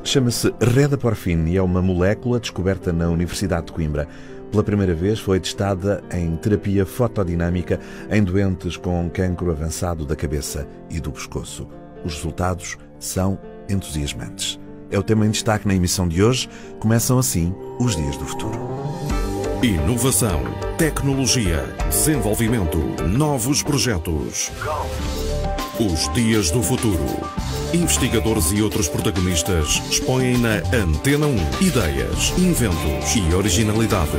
Chama-se redaporfin e é uma molécula descoberta na Universidade de Coimbra. Pela primeira vez foi testada em terapia fotodinâmica em doentes com cancro avançado da cabeça e do pescoço. Os resultados são entusiasmantes. É o tema em destaque na emissão de hoje. Começam assim os Dias do Futuro. Inovação, tecnologia, desenvolvimento, novos projetos. Os Dias do Futuro. Investigadores e outros protagonistas expõem na Antena 1 ideias, inventos e originalidade.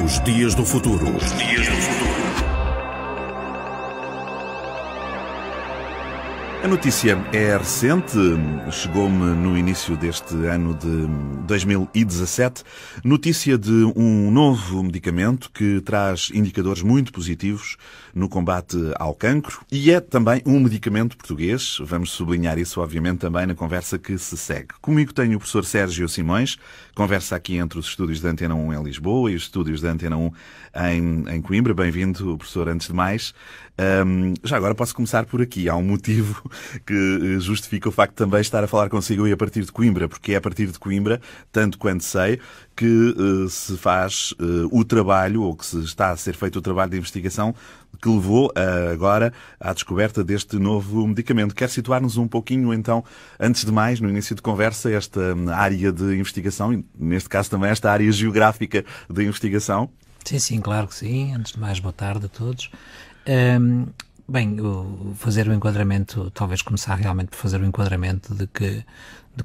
Os Dias do Futuro. Os Dias do Futuro. A notícia é recente, chegou-me no início deste ano de 2017, notícia de um novo medicamento que traz indicadores muito positivos no combate ao cancro e é também um medicamento português. Vamos sublinhar isso, obviamente, também na conversa que se segue. Comigo tenho o professor Sérgio Simões, conversa aqui entre os estúdios da Antena 1 em Lisboa e os estúdios da Antena 1 em Coimbra. Bem-vindo, professor, antes de mais. Já agora posso começar por aqui. Há um motivo que justifica o facto de também estar a falar consigo e a partir de Coimbra, porque é a partir de Coimbra, tanto quanto sei, que se faz o trabalho, ou que se está a ser feito o trabalho de investigação que levou agora à descoberta deste novo medicamento. Quer situar-nos um pouquinho, então, antes de mais, no início de conversa, esta área de investigação, e neste caso também esta área geográfica de investigação? Sim, claro que sim. Antes de mais, boa tarde a todos. Bem, fazer o enquadramento, talvez começar realmente por fazer o enquadramento de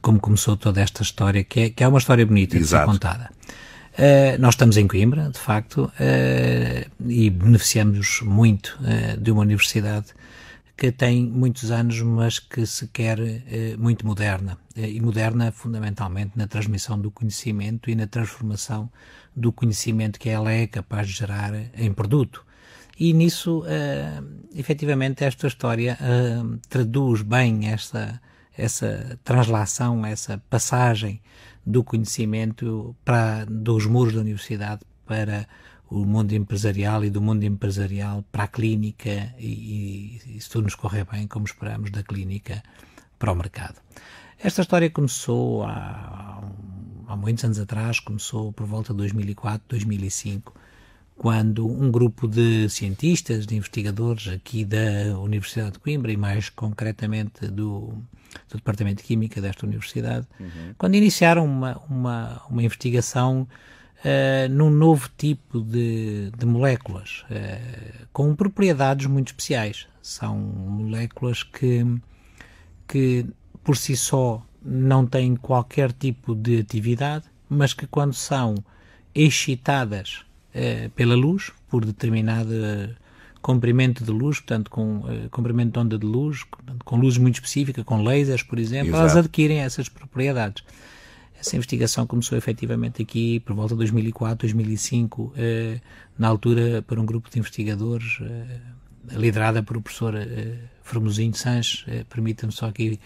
como começou toda esta história, que é uma história bonita de ser contada. Nós estamos em Coimbra, de facto, e beneficiamos muito de uma universidade que tem muitos anos, mas que se quer muito moderna. E moderna fundamentalmente na transmissão do conhecimento e na transformação do conhecimento que ela é capaz de gerar em produto. E nisso, efetivamente, esta história traduz bem essa translação, essa passagem do conhecimento dos muros da universidade para o mundo empresarial e do mundo empresarial para a clínica e se tudo nos correr bem, como esperamos, da clínica para o mercado. Esta história começou há muitos anos atrás, começou por volta de 2004, 2005, quando um grupo de cientistas, de investigadores aqui da Universidade de Coimbra e mais concretamente do Departamento de Química desta universidade, quando iniciaram uma investigação num novo tipo de moléculas com propriedades muito especiais. São moléculas que por si só não têm qualquer tipo de atividade, mas que quando são excitadas pela luz, por determinado comprimento de luz, portanto com comprimento de onda de luz, com luz muito específica, com lasers, por exemplo, Exato. Elas adquirem essas propriedades. Essa investigação começou efetivamente aqui por volta de 2004, 2005, na altura por um grupo de investigadores liderada por o professor Formosinho Sanches. Permita-me só aqui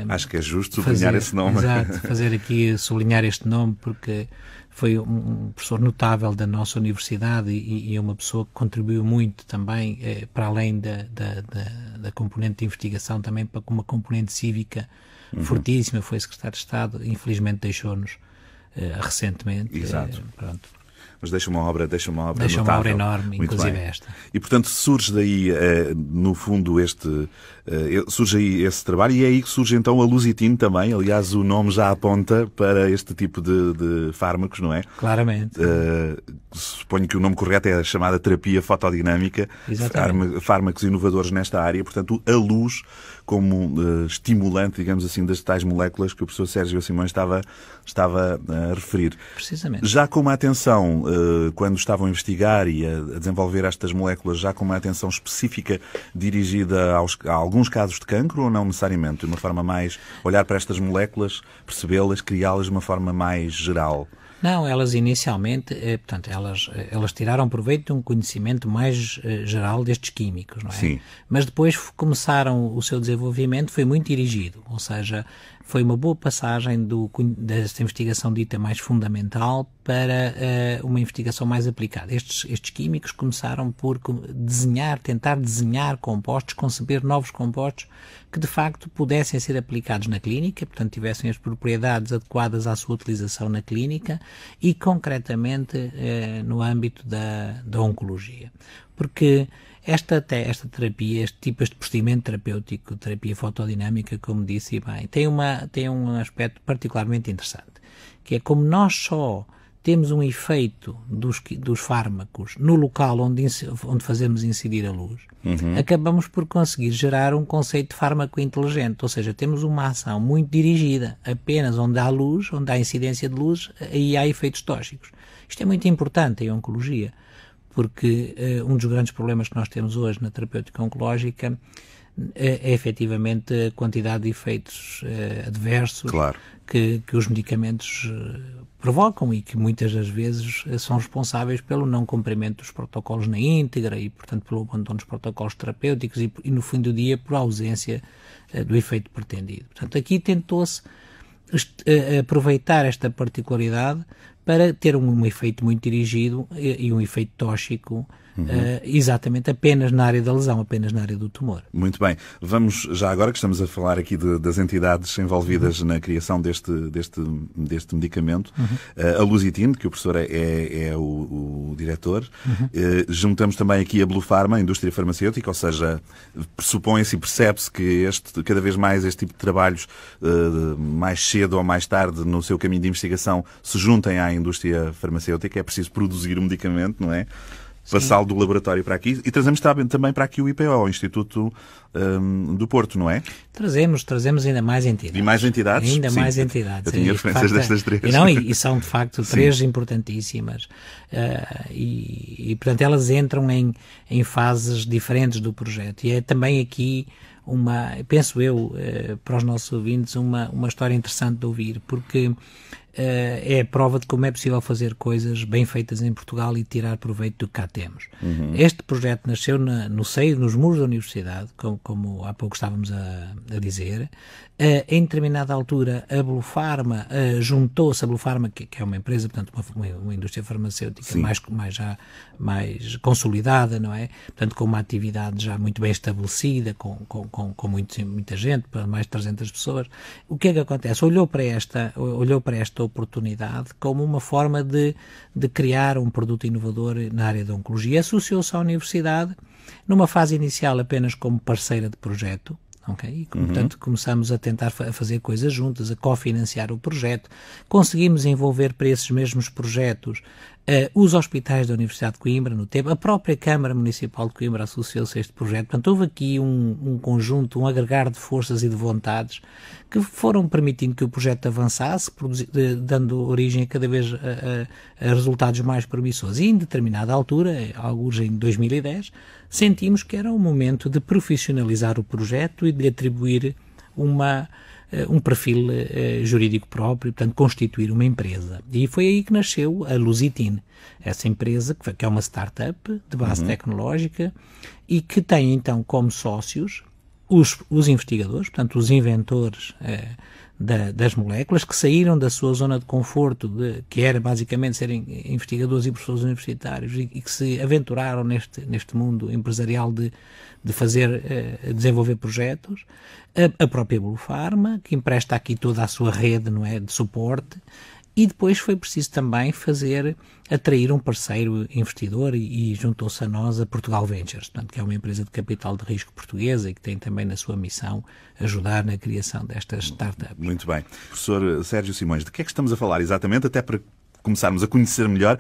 acho que é justo sublinhar esse nome. Exato, sublinhar este nome, porque foi um professor notável da nossa universidade e é uma pessoa que contribuiu muito também, para além da componente de investigação, também para uma componente cívica fortíssima. Foi secretário de Estado, infelizmente deixou-nos recentemente. Exato. Pronto. Mas deixa uma obra notável. Uma obra enorme, muito inclusive bem. Esta. E, portanto, surge daí, no fundo, surge aí esse trabalho e é aí que surge então a lusitina também. Aliás, o nome já aponta para este tipo de fármacos, não é? Claramente. Suponho que o nome correto é a chamada terapia fotodinâmica. Exatamente. Fármacos inovadores nesta área. Portanto, a luz como estimulante, digamos assim, das tais moléculas que o professor Sérgio Simões estava a referir. Precisamente. Já com uma atenção, quando estavam a investigar e a desenvolver estas moléculas, já com uma atenção específica dirigida a alguns casos de cancro ou não necessariamente? De uma forma mais, olhar para estas moléculas, percebê-las, criá-las de uma forma mais geral? Não, elas inicialmente, portanto, elas tiraram proveito de um conhecimento mais geral destes químicos, não é? Sim. Mas depois começaram o seu desenvolvimento, foi muito dirigido, ou seja, foi uma boa passagem desta investigação dita mais fundamental para uma investigação mais aplicada. Estes químicos começaram por tentar desenhar compostos, conceber novos compostos que de facto pudessem ser aplicados na clínica, portanto tivessem as propriedades adequadas à sua utilização na clínica e concretamente no âmbito da oncologia. Porque esta terapia, este procedimento terapêutico, terapia fotodinâmica, como disse bem, tem um aspecto particularmente interessante, que é como nós só temos um efeito dos fármacos no local onde fazemos incidir a luz, acabamos por conseguir gerar um conceito de fármaco inteligente, ou seja, temos uma ação muito dirigida, apenas onde há luz, onde há incidência de luz, aí há efeitos tóxicos. Isto é muito importante em oncologia, porque um dos grandes problemas que nós temos hoje na terapêutica oncológica é efetivamente a quantidade de efeitos adversos que os medicamentos provocam e que muitas das vezes são responsáveis pelo não cumprimento dos protocolos na íntegra e, portanto, pelo abandono dos protocolos terapêuticos e no fim do dia, por ausência do efeito pretendido. Portanto, aqui tentou-se aproveitar esta particularidade para ter um efeito muito dirigido e um efeito tóxico exatamente apenas na área da lesão, apenas na área do tumor. Muito bem. Vamos, já agora que estamos a falar aqui das entidades envolvidas na criação deste medicamento, a Lusitin, que o professor é o diretor, juntamos também aqui a Blue Pharma, a indústria farmacêutica, ou seja, pressupõe-se e percebe-se que cada vez mais este tipo de trabalhos, mais cedo ou mais tarde, no seu caminho de investigação, se juntem à indústria farmacêutica. É preciso produzir um medicamento, não é? Passá-lo do laboratório para aqui e trazemos também para aqui o IPO, o Instituto do Porto, não é? Trazemos ainda mais entidades. E mais entidades? Ainda Sim, mais entidades. Eu tinha referências destas três. E são, de facto, três importantíssimas. Portanto, elas entram em fases diferentes do projeto. E é também aqui penso eu, para os nossos ouvintes, uma história interessante de ouvir, porque é a prova de como é possível fazer coisas bem feitas em Portugal e tirar proveito do que cá temos. Este projeto nasceu nos muros da universidade, como há pouco estávamos a dizer. Em determinada altura, a Blue Pharma juntou-se, a Blue Pharma, que é uma empresa, portanto, uma indústria farmacêutica mais consolidada, não é? Portanto, com uma atividade já muito bem estabelecida, com muita gente, para mais de 300 pessoas. O que é que acontece? Olhou para esta oportunidade como uma forma de criar um produto inovador na área da oncologia. Associou-se à universidade, numa fase inicial apenas como parceira de projeto, okay? E, portanto, começamos a tentar fazer coisas juntas, a cofinanciar o projeto. Conseguimos envolver para esses mesmos projetos os hospitais da Universidade de Coimbra, no tempo, a própria Câmara Municipal de Coimbra associou-se a este projeto. Portanto, houve aqui um conjunto, um agregar de forças e de vontades que foram permitindo que o projeto avançasse, dando origem a cada vez a resultados mais promissores. E em determinada altura, alguns em 2010, sentimos que era o momento de profissionalizar o projeto e de lhe atribuir um perfil jurídico próprio, portanto, constituir uma empresa. E foi aí que nasceu a Lusitin, essa empresa, que é uma startup de base tecnológica e que tem, então, como sócios os investigadores, portanto, os inventores das moléculas, que saíram da sua zona de conforto, que era basicamente serem investigadores e professores universitários, e que se aventuraram neste mundo empresarial de desenvolver projetos. A própria Blue Pharma, que empresta aqui toda a sua rede, não é, de suporte. E depois foi preciso também atrair um parceiro investidor e juntou-se a nós a Portugal Ventures, portanto, que é uma empresa de capital de risco portuguesa e que tem também na sua missão ajudar na criação destas startups. Muito bem. Professor Sérgio Simões, de que é que estamos a falar exatamente, até para começarmos a conhecer melhor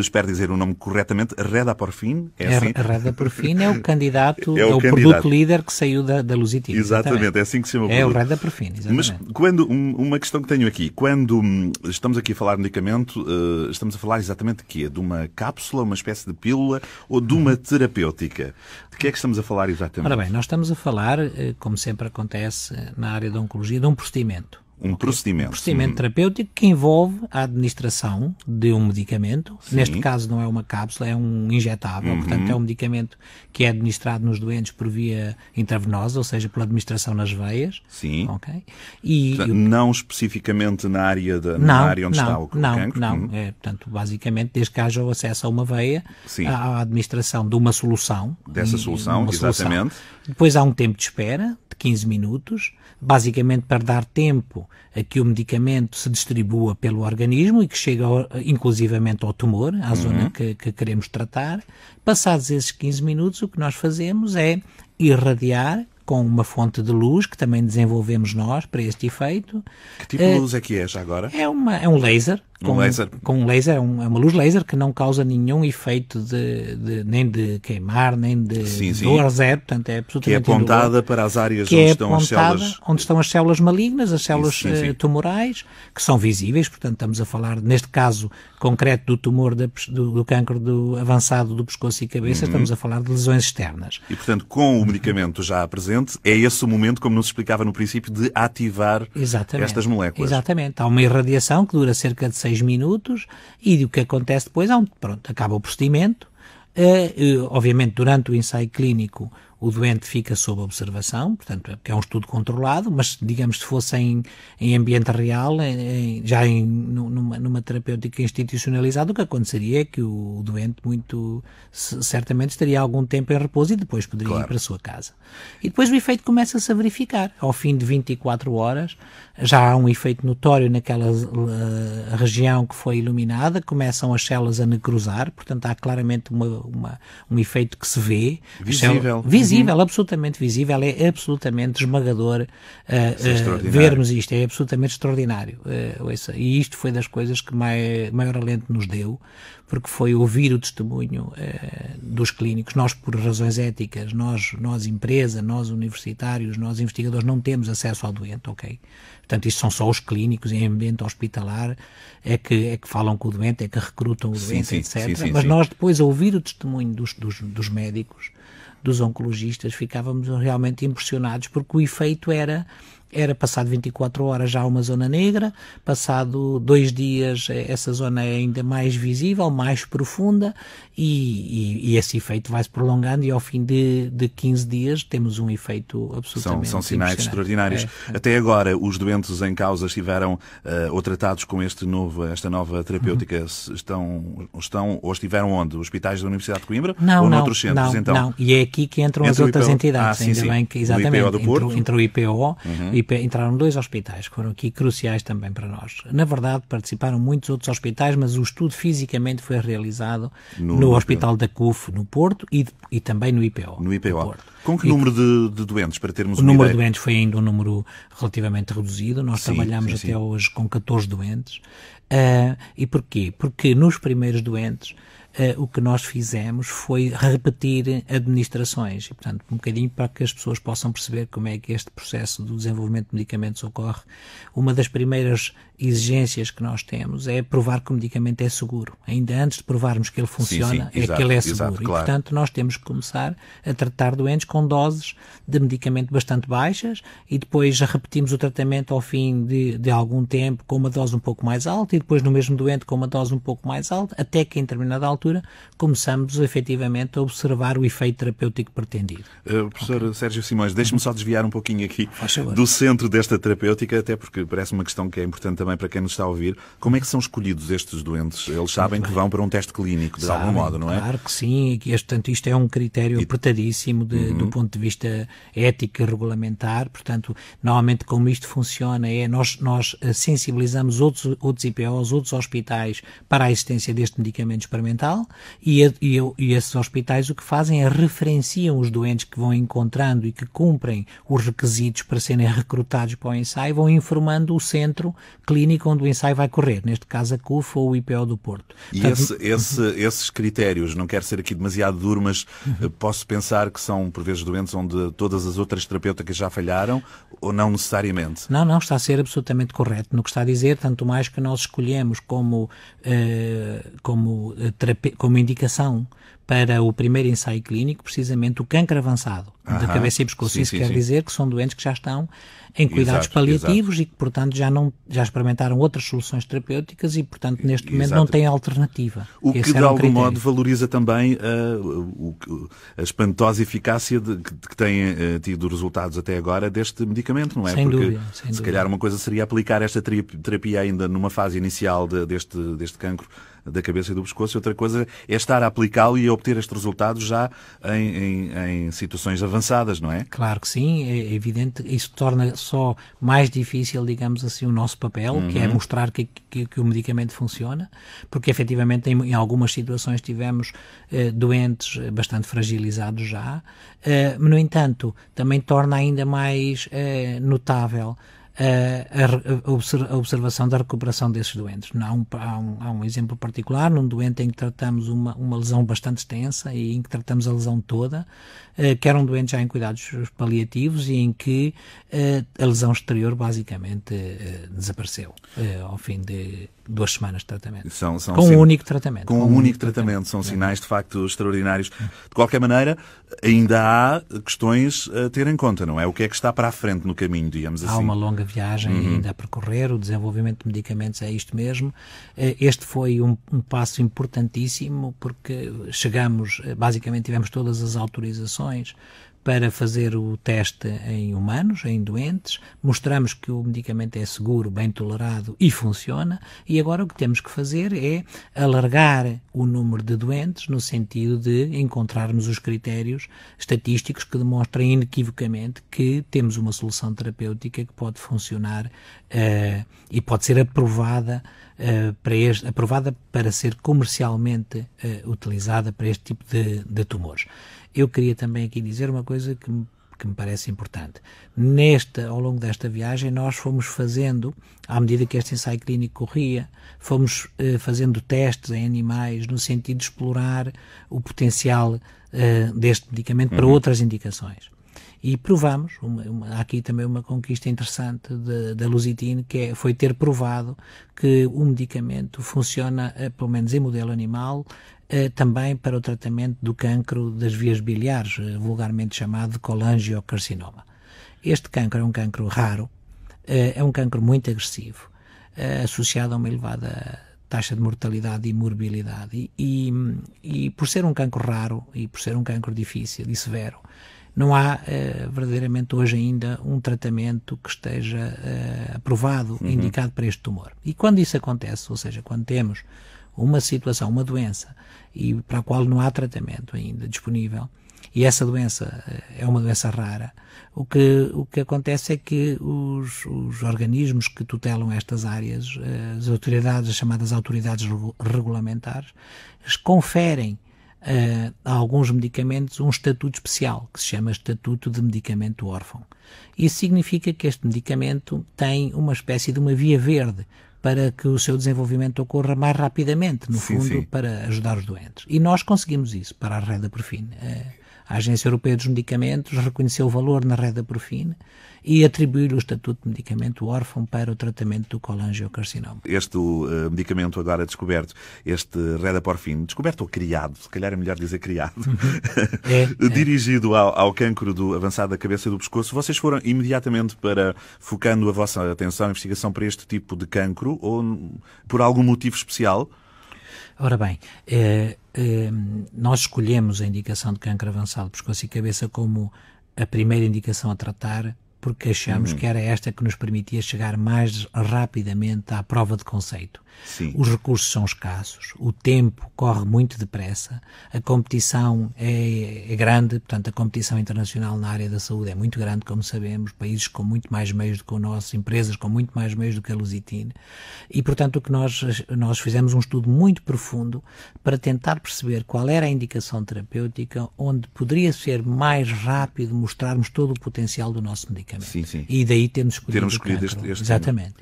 espero dizer o nome corretamente, Redaporfin? Assim? A Redaporfin é o candidato, é o produto líder que saiu da Lusitin. Exatamente, é assim que se chama o produto. É o Redaporfin, exatamente. Mas uma questão que tenho aqui, quando estamos aqui a falar de medicamento, estamos a falar exatamente de quê? De uma cápsula, uma espécie de pílula ou de uma terapêutica? De que é que estamos a falar exatamente? Ora bem, nós estamos a falar, como sempre acontece na área da oncologia, de um procedimento. Um procedimento. Um procedimento terapêutico que envolve a administração de um medicamento. Sim. Neste caso não é uma cápsula, é um injetável. Portanto, é um medicamento que é administrado nos doentes por via intravenosa, ou seja, pela administração nas veias. Sim. Okay? E portanto, não especificamente na área, na área onde está o cancro? Não. Portanto, basicamente, desde que haja o acesso a uma veia, Sim. à administração de uma solução. Dessa solução, exatamente. Depois há um tempo de espera, de 15 minutos, basicamente para dar tempo a que o medicamento se distribua pelo organismo e que chegue inclusivamente ao tumor, à zona que queremos tratar. Passados esses 15 minutos, o que nós fazemos é irradiar com uma fonte de luz, que também desenvolvemos nós para este efeito. Que tipo de luz é que é já agora? É um laser. É uma luz laser que não causa nenhum efeito nem de queimar, nem de dor, zero, portanto é absolutamente que é apontada indolor, para as áreas onde estão as células malignas, as células tumorais, que são visíveis, portanto estamos a falar, neste caso concreto, do tumor do cancro avançado do pescoço e cabeça, estamos a falar de lesões externas. E portanto, com o medicamento já presente, é esse o momento, como nos explicava no princípio, de ativar estas moléculas. Exatamente. Há uma irradiação que dura cerca de 6 minutos e o que acontece depois, acaba o procedimento. Obviamente, durante o ensaio clínico, o doente fica sob observação, portanto, é um estudo controlado, mas, digamos, se fosse em ambiente real, numa terapêutica institucionalizada, o que aconteceria é que o doente certamente estaria algum tempo em repouso e depois poderia ir para a sua casa. E depois o efeito começa-se a verificar. Ao fim de 24 horas, já há um efeito notório naquela região que foi iluminada, começam as células a necrosar, portanto, há claramente um efeito que se vê. Visível, absolutamente visível, é absolutamente esmagador vermos isto, é absolutamente extraordinário. E isto foi das coisas que maior alento nos deu, porque foi ouvir o testemunho dos clínicos. Nós, por razões éticas, nós empresa, nós universitários, nós investigadores, não temos acesso ao doente, ok? Portanto, isto são só os clínicos em ambiente hospitalar, é que falam com o doente, é que recrutam o doente, etc. Mas nós, depois, a ouvir o testemunho dos médicos, dos oncologistas, ficávamos realmente impressionados, porque o efeito era passado 24 horas já uma zona negra, passado 2 dias essa zona é ainda mais visível, mais profunda, e esse efeito vai-se prolongando e ao fim de 15 dias temos um efeito absolutamente São sinais extraordinários. Até agora, os doentes em causa estiveram ou tratados com esta nova terapêutica, estão ou estiveram onde? Hospitais da Universidade de Coimbra? Ou noutros centros, então? Não, e é aqui que entram as outras entidades. Ainda bem que, exatamente, o IPO do Porto. Entrou o IPO, entraram 2 hospitais que foram aqui cruciais também para nós. Na verdade, participaram muitos outros hospitais, mas o estudo fisicamente foi realizado no Hospital da CUF, no Porto, e também no IPO. No IPO. Com que número de doentes, para termos uma ideia? O número de doentes foi ainda um número relativamente reduzido. Nós trabalhamos até hoje com 14 doentes. E porquê? Porque nos primeiros doentes o que nós fizemos foi repetir administrações e, portanto, um bocadinho para que as pessoas possam perceber como é que este processo do desenvolvimento de medicamentos ocorre. Uma das primeiras exigências que nós temos é provar que o medicamento é seguro. Ainda antes de provarmos que ele funciona, que ele é seguro. E, portanto, nós temos que começar a tratar doentes com doses de medicamento bastante baixas e depois repetimos o tratamento ao fim de algum tempo com uma dose um pouco mais alta e depois no mesmo doente com uma dose um pouco mais alta, até que em determinada altura começamos efetivamente a observar o efeito terapêutico pretendido. Professor Sérgio Simões, deixe-me só desviar um pouquinho aqui do centro desta terapêutica, até porque parece uma questão que é importante também para quem nos está a ouvir. Como é que são escolhidos estes doentes? Eles sabem que vão para um teste clínico, de algum modo, não é? Claro que sim, portanto isto é um critério apertadíssimo do ponto de vista ético e regulamentar, portanto, normalmente como isto funciona é nós sensibilizamos outros IPOs, outros hospitais para a existência deste medicamento experimental e esses hospitais o que fazem é referenciam os doentes que vão encontrando e que cumprem os requisitos para serem recrutados para o ensaio, vão informando o centro clínico onde o ensaio vai correr, neste caso a CUF ou o IPO do Porto. E portanto, esses critérios, não quero ser aqui demasiado duro, mas posso pensar que são por vezes doentes onde todas as outras terapêuticas já falharam ou não necessariamente? Não, está a ser absolutamente correto no que está a dizer, tanto mais que nós escolhemos como indicação para o primeiro ensaio clínico, precisamente o cancro avançado da cabeça e pescoço. Isso quer dizer que são doentes que já estão em cuidados paliativos e que, portanto, já experimentaram outras soluções terapêuticas e, portanto, neste momento não têm alternativa. O que, de algum modo, valoriza também a espantosa eficácia que têm tido resultados até agora deste medicamento, não é? Sem Porque, dúvida. se calhar, uma coisa seria aplicar esta terapia ainda numa fase inicial deste cancro da cabeça e do pescoço, e outra coisa é estar a aplicá-lo e a obter estes resultados já em situações avançadas, não é? Claro que sim, é evidente. Isso torna só mais difícil, digamos assim, o nosso papel, que é mostrar que o medicamento funciona, porque efetivamente em algumas situações tivemos doentes bastante fragilizados já. No entanto, também torna ainda mais notável a observação da recuperação desses doentes. Há um exemplo particular, num doente em que tratamos uma lesão bastante extensa e em que tratamos a lesão toda, que era um doente já em cuidados paliativos e em que a lesão exterior basicamente desapareceu ao fim de 2 semanas de tratamento. Com um único tratamento. Com um único tratamento. São sinais, de facto, extraordinários. De qualquer maneira, ainda há questões a ter em conta, não é? O que é que está para a frente no caminho, digamos assim? Há uma longa viagem ainda a percorrer. O desenvolvimento de medicamentos é isto mesmo. Este foi um passo importantíssimo porque basicamente tivemos todas as autorizações para fazer o teste em humanos, em doentes, mostramos que o medicamento é seguro, bem tolerado e funciona, e agora o que temos que fazer é alargar o número de doentes no sentido de encontrarmos os critérios estatísticos que demonstrem inequivocamente que temos uma solução terapêutica que pode funcionar e pode ser aprovada para ser comercialmente utilizada para este tipo de tumores. Eu queria também aqui dizer uma coisa que me parece importante. Ao longo desta viagem, nós fomos fazendo, à medida que este ensaio clínico corria, fomos fazendo testes em animais no sentido de explorar o potencial deste medicamento para outras indicações. E provamos, há aqui também uma conquista interessante da Lusitin, que foi ter provado que o medicamento funciona, pelo menos em modelo animal, também para o tratamento do cancro das vias biliares, vulgarmente chamado de colangiocarcinoma. Este cancro é um cancro raro, é um cancro muito agressivo, associado a uma elevada taxa de mortalidade e morbilidade. E por ser um cancro raro e por ser um cancro difícil e severo, não há verdadeiramente hoje ainda um tratamento que esteja aprovado, indicado para este tumor. E quando isso acontece, ou seja, quando temos uma situação, uma doença, e para a qual não há tratamento ainda disponível, e essa doença é uma doença rara, o que acontece é que os organismos que tutelam estas áreas, as chamadas autoridades regulamentares, conferem a alguns medicamentos um estatuto especial, que se chama Estatuto de Medicamento Órfão. Isso significa que este medicamento tem uma espécie de uma via verde para que o seu desenvolvimento ocorra mais rapidamente, no fundo, para ajudar os doentes. E nós conseguimos isso para a Redaprofine. A Agência Europeia dos Medicamentos reconheceu o valor na Redaprofine e atribuiu-lhe o estatuto de medicamento órfão para o tratamento do colangiocarcinoma. Este medicamento agora descoberto, este Redaprofine, descoberto ou criado, se calhar é melhor dizer criado, dirigido ao cancro avançado da cabeça e do pescoço, vocês foram imediatamente focando a vossa atenção e investigação para este tipo de cancro ou por algum motivo especial? Ora bem, nós escolhemos a indicação de cancro avançado do pescoço e cabeça como a primeira indicação a tratar porque achamos que era esta que nos permitia chegar mais rapidamente à prova de conceito. Sim. Os recursos são escassos, o tempo corre muito depressa, a competição é grande, portanto a competição internacional na área da saúde é muito grande, como sabemos, países com muito mais meios do que o nosso, empresas com muito mais meios do que a Lusitin, e portanto o que nós fizemos um estudo muito profundo para tentar perceber qual era a indicação terapêutica onde poderia ser mais rápido mostrarmos todo o potencial do nosso medicamento. Sim, sim. E daí termos escolhido este Exatamente.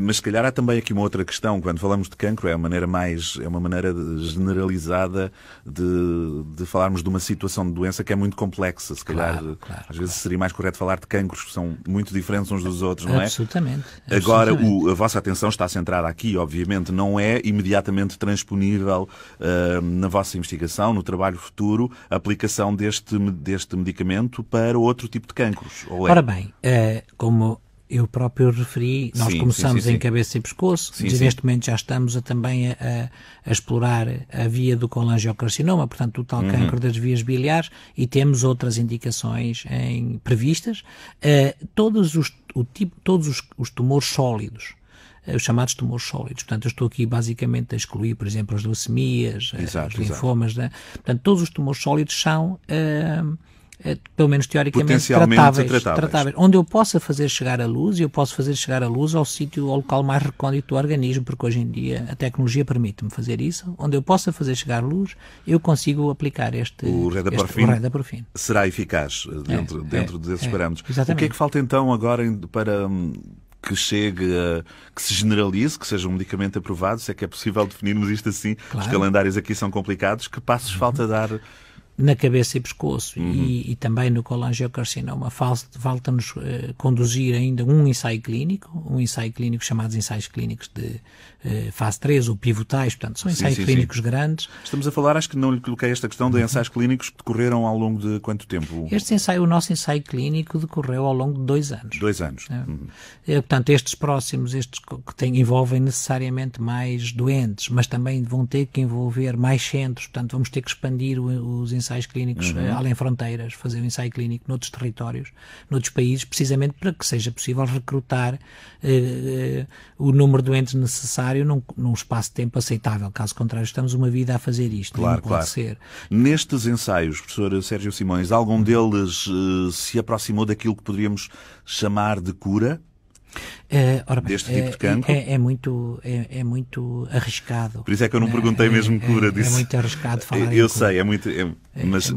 Mas se calhar há também aqui uma outra questão. Quando falamos de cancro, é uma maneira generalizada de falarmos de uma situação de doença que é muito complexa. Se calhar, às vezes seria mais correto falar de cancros que são muito diferentes uns dos outros, não é? Absolutamente. Agora, a vossa atenção está centrada aqui, obviamente, não é imediatamente transponível na vossa investigação, no trabalho futuro, a aplicação deste medicamento para outro tipo de cancros. Ou é? Ora bem, como eu próprio referi, nós começamos em cabeça e pescoço, neste momento já estamos também a explorar a via do colangiocarcinoma, portanto o tal cancro das vias biliares, e temos outras indicações previstas. Todos os tumores sólidos, os chamados tumores sólidos. Portanto, eu estou aqui basicamente a excluir, por exemplo, as leucemias, os linfomas. Portanto, todos os tumores sólidos são pelo menos teoricamente tratáveis. Onde eu possa fazer chegar a luz, e eu posso fazer chegar a luz ao local mais recôndito do organismo, porque hoje em dia a tecnologia permite-me fazer isso. Onde eu possa fazer chegar a luz, eu consigo aplicar o redaporfin. Será eficaz dentro desses parâmetros. Exatamente. O que é que falta então agora para que chegue, que se generalize, que seja um medicamento aprovado, se é que é possível definirmos isto assim? Os calendários aqui são complicados. Que passos falta dar? Na cabeça e pescoço e também no colangiocarcinoma falta-nos conduzir ainda um ensaio clínico chamados ensaios clínicos de fase 3 ou pivotais, portanto são ensaios clínicos grandes. Estamos a falar, acho que não lhe coloquei esta questão de ensaios clínicos que decorreram ao longo de quanto tempo? O nosso ensaio clínico decorreu ao longo de 2 anos. 2 anos. Portanto, estes que envolvem necessariamente mais doentes, mas também vão ter que envolver mais centros, portanto vamos ter que expandir os ensaios clínicos além fronteiras, fazer um ensaio clínico noutros territórios, noutros países, precisamente para que seja possível recrutar o número de doentes necessário num espaço de tempo aceitável. Caso contrário, estamos uma vida a fazer isto. Não pode ser. Nestes ensaios, professor Sérgio Simões, algum deles se aproximou daquilo que poderíamos chamar de cura? Deste tipo de cancro? É muito arriscado. Por isso é que eu não perguntei mesmo cura disso. É muito arriscado falar Eu sei, mas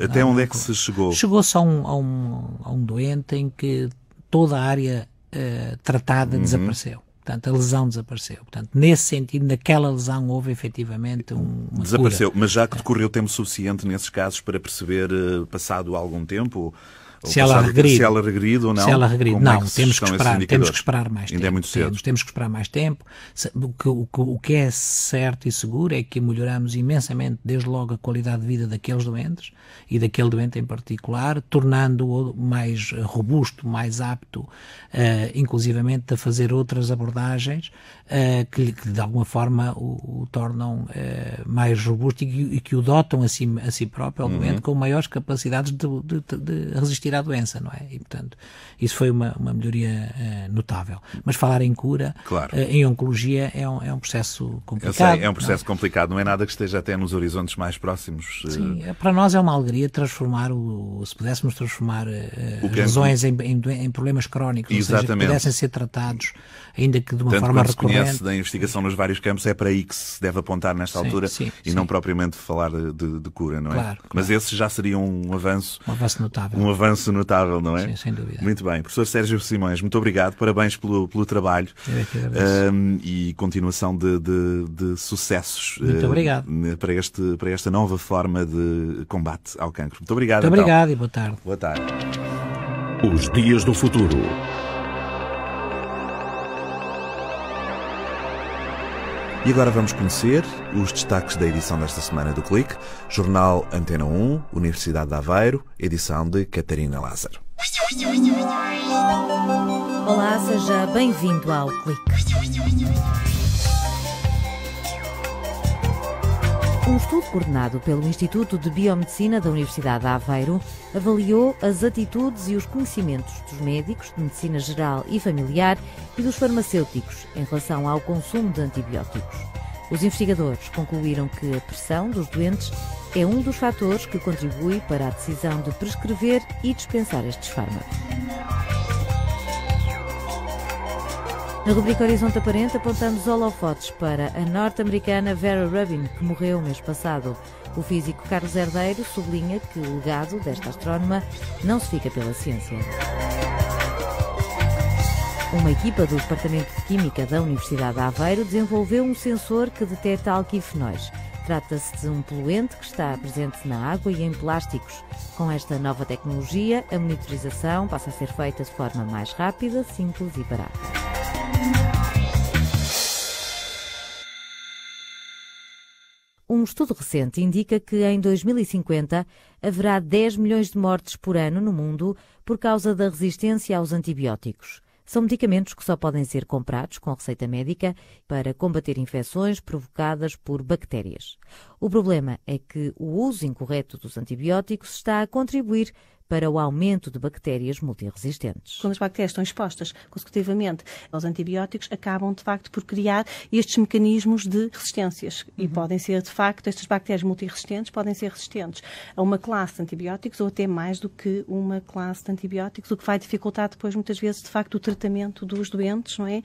até onde é que se chegou? Chegou-se a um doente em que toda a área tratada desapareceu. Portanto, a lesão desapareceu. Portanto, nesse sentido, naquela lesão houve efetivamente uma desapareceu, cura. Mas já que decorreu tempo suficiente nesses casos para perceber, passado algum tempo, se ela regride ou não? Se ela regride, não, temos que esperar mais tempo. Ainda é muito cedo. Temos que esperar mais tempo. O que é certo e seguro é que melhoramos imensamente, desde logo, a qualidade de vida daqueles doentes, e daquele doente em particular, tornando-o mais robusto, mais apto, inclusivamente a fazer outras abordagens que de alguma forma o tornam mais robusto e que o dotam a si próprio, ao doente, com maiores capacidades de resistir à doença, não é? E, portanto, isso foi uma melhoria notável. Mas falar em cura, em oncologia, é um processo complicado. Eu sei, é um processo complicado, não é nada que esteja até nos horizontes mais próximos. Sim, para nós é uma alegria transformar, se pudéssemos transformar lesões em problemas crónicos, ou seja, que pudessem ser tratados, ainda que de uma forma recorrente. Tanto conhece da investigação nos vários campos, é para aí que se deve apontar nesta altura, e não propriamente falar de cura, não é? Claro. Mas esse já seria um avanço notável. Um avanço notável, não é? Sim, sem dúvida. Muito bem. Professor Sérgio Simões, muito obrigado, parabéns pelo trabalho. Eu é que agradeço. E continuação de sucessos. Muito obrigado. Para esta nova forma de combate ao cancro. Muito obrigado. Muito obrigado e boa tarde. Boa tarde. Os dias do futuro. E agora vamos conhecer os destaques da edição desta semana do Clique, Jornal Antena 1, Universidade de Aveiro, edição de Catarina Lázaro. Olá, seja bem-vindo ao Clique. Um estudo coordenado pelo Instituto de Biomedicina da Universidade de Aveiro avaliou as atitudes e os conhecimentos dos médicos de medicina geral e familiar e dos farmacêuticos em relação ao consumo de antibióticos. Os investigadores concluíram que a pressão dos doentes é um dos fatores que contribui para a decisão de prescrever e dispensar estes fármacos. Na rubrica Horizonte Aparente apontamos holofotes para a norte-americana Vera Rubin, que morreu mês passado. O físico Carlos Herdeiro sublinha que o legado desta astrónoma não se fica pela ciência. Uma equipa do Departamento de Química da Universidade de Aveiro desenvolveu um sensor que detecta alquifenóis. Trata-se de um poluente que está presente na água e em plásticos. Com esta nova tecnologia, a monitorização passa a ser feita de forma mais rápida, simples e barata. Um estudo recente indica que em 2050 haverá 10 milhões de mortes por ano no mundo por causa da resistência aos antibióticos. São medicamentos que só podem ser comprados com receita médica para combater infecções provocadas por bactérias. O problema é que o uso incorreto dos antibióticos está a contribuir para o aumento de bactérias multiresistentes. Quando as bactérias estão expostas consecutivamente aos antibióticos, acabam, de facto, por criar estes mecanismos de resistências. E podem ser, de facto, estas bactérias multiresistentes podem ser resistentes a uma classe de antibióticos ou até mais do que uma classe de antibióticos, o que vai dificultar depois, muitas vezes, de facto, o tratamento dos doentes, não é?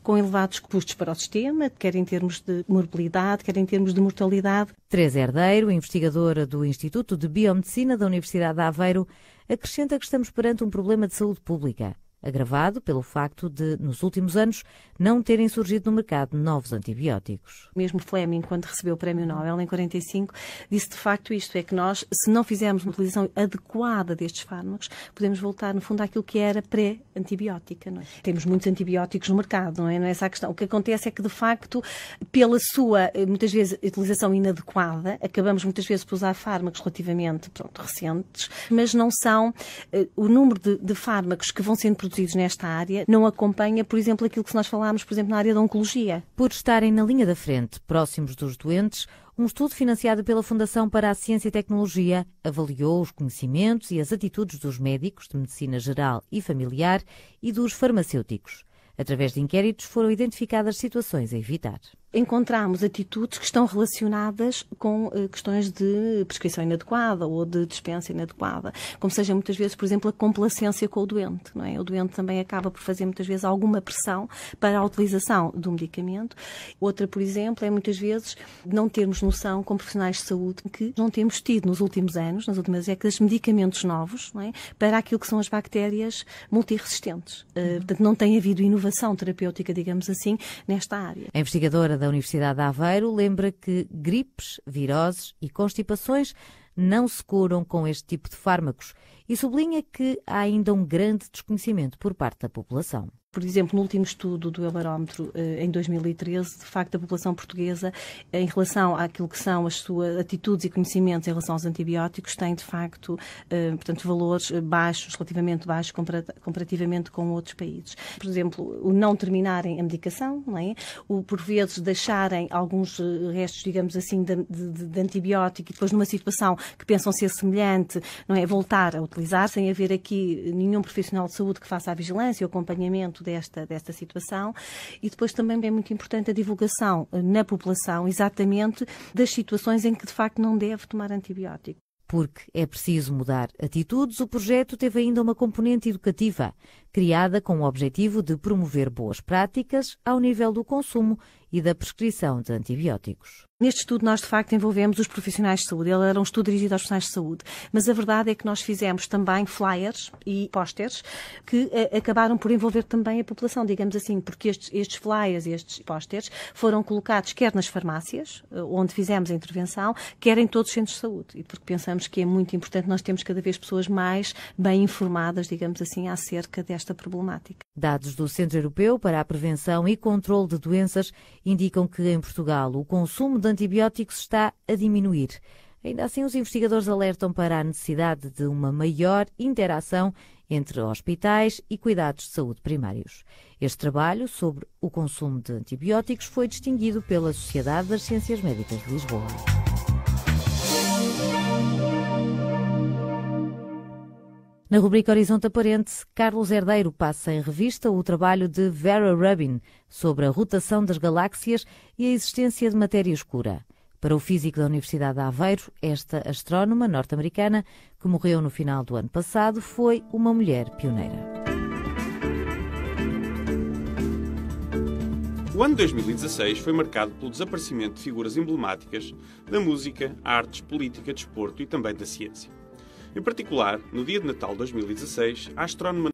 Com elevados custos para o sistema, quer em termos de morbilidade, quer em termos de mortalidade. Teresa Herdeiro, investigadora do Instituto de Biomedicina da Universidade de Aveiro, acrescenta que estamos perante um problema de saúde pública, agravado pelo facto de, nos últimos anos, não terem surgido no mercado novos antibióticos. Mesmo Fleming, quando recebeu o Prémio Nobel em 45, disse de facto isto, é que nós, se não fizermos uma utilização adequada destes fármacos, podemos voltar, no fundo, àquilo que era pré-antibiótica. Não é? Temos muitos antibióticos no mercado, não é? Não é essa a questão. O que acontece é que, de facto, pela sua, muitas vezes, utilização inadequada, acabamos muitas vezes por usar fármacos relativamente recentes, mas não são o número de fármacos que vão sendo produzidos nesta área não acompanha, por exemplo, aquilo que nós falámos, por exemplo, na área da oncologia. Por estarem na linha da frente, próximos dos doentes, um estudo financiado pela Fundação para a Ciência e Tecnologia avaliou os conhecimentos e as atitudes dos médicos de medicina geral e familiar e dos farmacêuticos. Através de inquéritos foram identificadas situações a evitar. Encontramos atitudes que estão relacionadas com questões de prescrição inadequada ou de dispensa inadequada, como seja muitas vezes, por exemplo, a complacência com o doente. Não é? O doente também acaba por fazer muitas vezes alguma pressão para a utilização do medicamento. Outra, por exemplo, é muitas vezes não termos noção, como profissionais de saúde, que não temos tido nos últimos anos, nas últimas décadas, medicamentos novos, não é? Para aquilo que são as bactérias multiresistentes. Portanto, não tem havido inovação terapêutica, digamos assim, nesta área. A investigadora da Universidade de Aveiro lembra que gripes, viroses e constipações não se curam com este tipo de fármacos e sublinha que há ainda um grande desconhecimento por parte da população. Por exemplo, no último estudo do Eurobarómetro, em 2013, de facto, a população portuguesa, em relação àquilo que são as suas atitudes e conhecimentos em relação aos antibióticos, tem, de facto, portanto, valores baixos, relativamente baixos, comparativamente com outros países. Por exemplo, o não terminarem a medicação, não é? O, por vezes, deixarem alguns restos, digamos assim, de antibiótico e depois, numa situação que pensam ser semelhante, não é? Voltar a utilizar, sem haver aqui nenhum profissional de saúde que faça a vigilância e o acompanhamento desta situação. E depois também é muito importante a divulgação na população, exatamente, das situações em que de facto não deve tomar antibiótico. Porque é preciso mudar atitudes, o projeto teve ainda uma componente educativa, criada com o objetivo de promover boas práticas ao nível do consumo e da prescrição de antibióticos. Neste estudo, nós, de facto, envolvemos os profissionais de saúde. Ele era um estudo dirigido aos profissionais de saúde. Mas a verdade é que nós fizemos também flyers e pósteres que acabaram por envolver também a população, digamos assim, porque estes flyers e estes pósteres foram colocados quer nas farmácias, onde fizemos a intervenção, quer em todos os centros de saúde. E porque pensamos que é muito importante nós termos cada vez pessoas mais bem informadas, digamos assim, acerca desta problemática. Dados do Centro Europeu para a Prevenção e Controlo de Doenças indicam que em Portugal o consumo de antibióticos está a diminuir. Ainda assim, os investigadores alertam para a necessidade de uma maior interação entre hospitais e cuidados de saúde primários. Este trabalho sobre o consumo de antibióticos foi distinguido pela Sociedade das Ciências Médicas de Lisboa. Na rubrica Horizonte Aparente, Carlos Herdeiro passa em revista o trabalho de Vera Rubin sobre a rotação das galáxias e a existência de matéria escura. Para o físico da Universidade de Aveiro, esta astrónoma norte-americana, que morreu no final do ano passado, foi uma mulher pioneira. O ano 2016 foi marcado pelo desaparecimento de figuras emblemáticas da música, artes, política, desporto e também da ciência. Em particular, no dia de Natal de 2016, a astrónoma